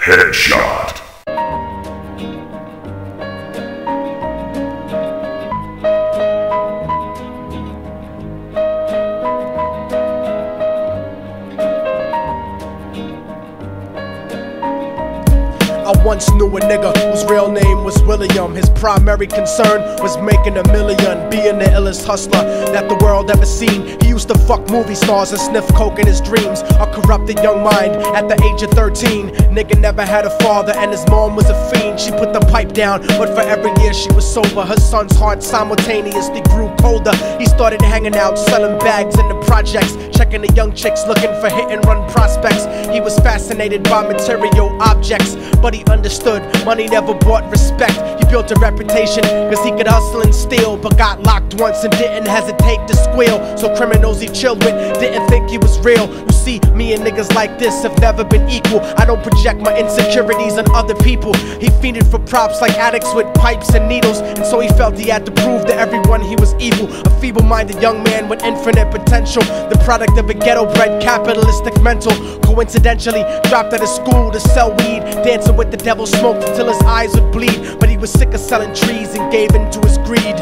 Headshot. I once knew a nigga whose real name was William. His primary concern was making $1 million, being the illest hustler that the world ever seen. He used to fuck movie stars and sniff coke in his dreams. A corrupted young mind at the age of 13. Nigga never had a father and his mom was a fiend. She put the pipe down, but for every year she was sober, her son's heart simultaneously grew colder. He started hanging out, selling bags in the projects, checking the young chicks looking for hit and run prospects. He was fascinated by material objects, but he understood money never bought respect. He built a reputation cause he could hustle and steal, but got locked once and didn't hesitate to squeal. So criminals he chilled with didn't think he was real. You see, me and niggas like this have never been equal. I don't project my insecurities on other people. He fiended for props like addicts with pipes and needles, and so he felt he had to prove to everyone he was evil. A feeble-minded young man with infinite potential, the product of a ghetto-bred capitalistic mental. Coincidentally dropped out of school to sell weed, dancing with the devil, smoked until his eyes would bleed. But he was sick of selling trees and gave in to his greed.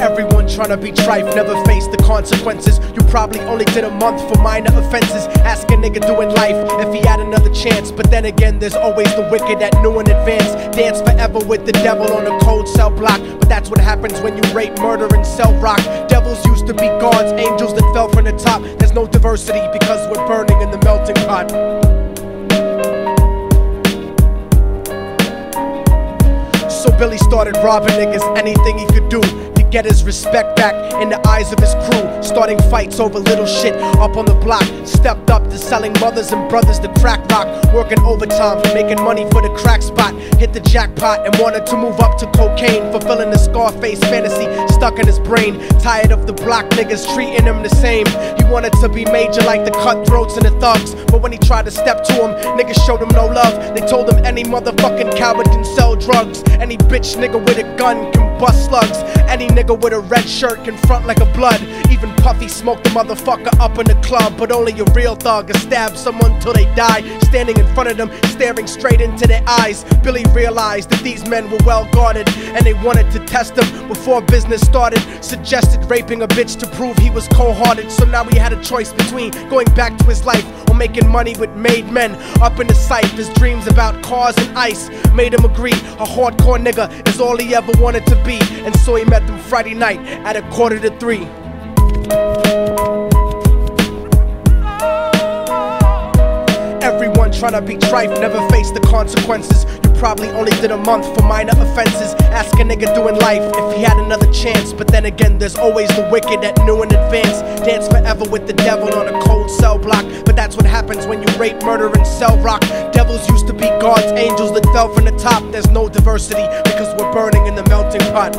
Everyone tryna be trife, never face the consequences. You probably only did a month for minor offenses. Ask a nigga doing life if he had another chance. But then again, there's always the wicked that knew in advance. Dance forever with the devil on a cold cell block. But that's what happens when you rape, murder, and sell rock. Devils used to be gods, angels that fell from the top. There's no diversity because we're burning in the melting pot. So Billy started robbing niggas, anything he could do to get his respect back in the eyes of his crew. Starting fights over little shit up on the block. Stepped up to selling mothers and brothers to crack rock. Working overtime, making money for the crack spot. Hit the jackpot and wanted to move up to cocaine, fulfilling the Scarface fantasy stuck in his brain. Tired of the block niggas treating him the same. He wanted to be major like the cutthroats and the thugs, but when he tried to step to him, niggas showed him no love. They told him any motherfucking coward can sell drugs. Any bitch nigga with a gun can bust slugs. Any nigga with a red shirt can front like a blood. Even Puffy smoked the motherfucker up in the club. But only a real thug can stab someone till they die. Standing in front of them, staring straight into their eyes, Billy realized that these men were well guarded, and they wanted to test him before business started. Suggested raping a bitch to prove he was cold-hearted. So now he had a choice between going back to his life or making money with made men. Up in the sight, his dreams about cars and ice made him agree a hardcore nigga is all he ever wanted to be. And so he met them Friday night at 2:45. Everyone tryna be trife, never face the consequences. You probably only did a month for minor offenses. Ask a nigga doing life if he had another chance. But then again, there's always the wicked that knew in advance. Dance forever with the devil on a cold cell block. But that's what happens when you rape, murder, and sell rock. Devils used to be gods, angels that fell from the top. There's no diversity because we're burning in the melting pot.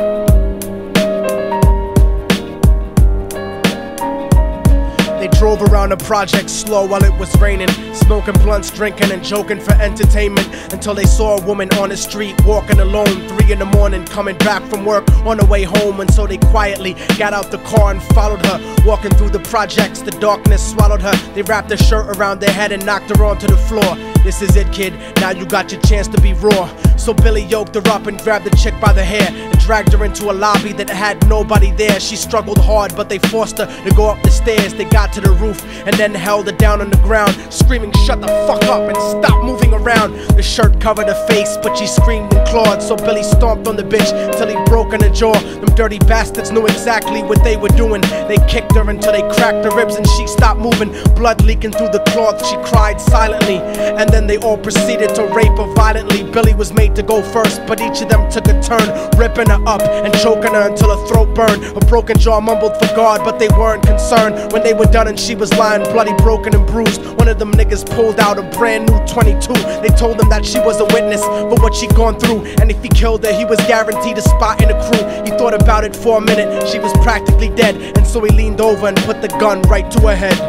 They drove around the project slow while it was raining, smoking blunts, drinking and joking for entertainment, until they saw a woman on the street walking alone, 3 in the morning, coming back from work on the way home. And so they quietly got out the car and followed her. Walking through the projects, the darkness swallowed her. They wrapped her shirt around their head and knocked her onto the floor. This is it, kid, now you got your chance to be raw. So Billy yoked her up and grabbed the chick by the hair and dragged her into a lobby that had nobody there. She struggled hard, but they forced her to go up the stairs. They got to the roof and then held her down on the ground, screaming, "Shut the fuck up and stop moving around." The shirt covered her face, but she screamed and clawed. So Billy stomped on the bitch till he broke in her jaw. Them dirty bastards knew exactly what they were doing. They kicked her until they cracked her ribs and she stopped moving. Blood leaking through the cloth, she cried silently. And then they all proceeded to rape her violently. Billy was made to go first, but each of them took a turn, ripping her up and choking her until her throat burned. Her broken jaw mumbled for God, but they weren't concerned. When they were done and she was lying bloody, broken and bruised, one of them niggas pulled out a brand new 22. They told him that she was a witness for what she'd gone through, and if he killed her, he was guaranteed a spot in the crew. He thought about it for a minute, she was practically dead, and so he leaned over and put the gun right to her head.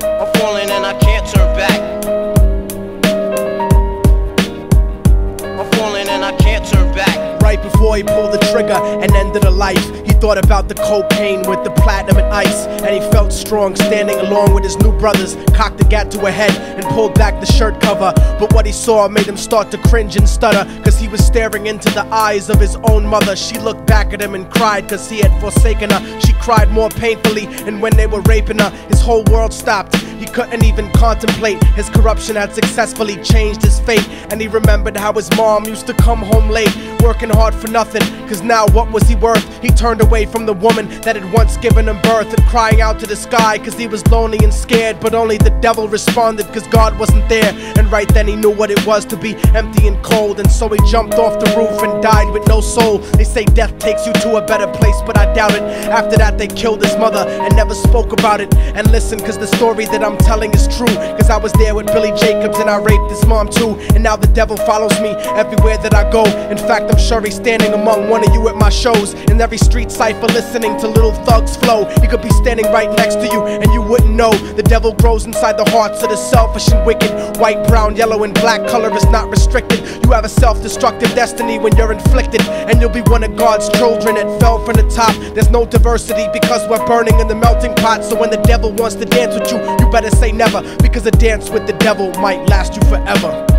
I'm falling and I can't turn back. I'm falling and I can't turn back. Right before he pulled the trigger and ended her life, he thought about the cocaine with the platinum and ice, and he felt strong standing along with his new brothers. Cocked the gat to a head and pulled back the shirt cover, but what he saw made him start to cringe and stutter, cause he was staring into the eyes of his own mother. She looked back at him and cried cause he had forsaken her. She cried more painfully, and when they were raping her, his whole world stopped. He couldn't even contemplate. His corruption had successfully changed his fate, and he remembered how his mom used to come home late, working hard for nothing, cause now what was he worth? He turned away from the woman that had once given him birth, and crying out to the sky cause he was lonely and scared, but only the devil responded cause God wasn't there. And right then he knew what it was to be empty and cold, and so he jumped off the roof and died with no soul. They say death takes you to a better place, but I doubt it. After that they killed his mother and never spoke about it. And listen, cause the story that I'm telling is true, cause I was there with Billy Jacobs and I raped his mom too. And now the devil follows me everywhere that I go. In fact, I'm sure he's standing among one of you at my shows, in every street cipher listening to Little Thug's flow. He could be standing right next to you and you wouldn't know. The devil grows inside the hearts of the selfish and wicked. White, brown, yellow and black color is not restricted. You have a self-destructive destiny when you're inflicted, and you'll be one of God's children that fell from the top. There's no diversity because we're burning in the melting pot. So when the devil wants to dance with you, you better say never, because a dance with the devil might last you forever.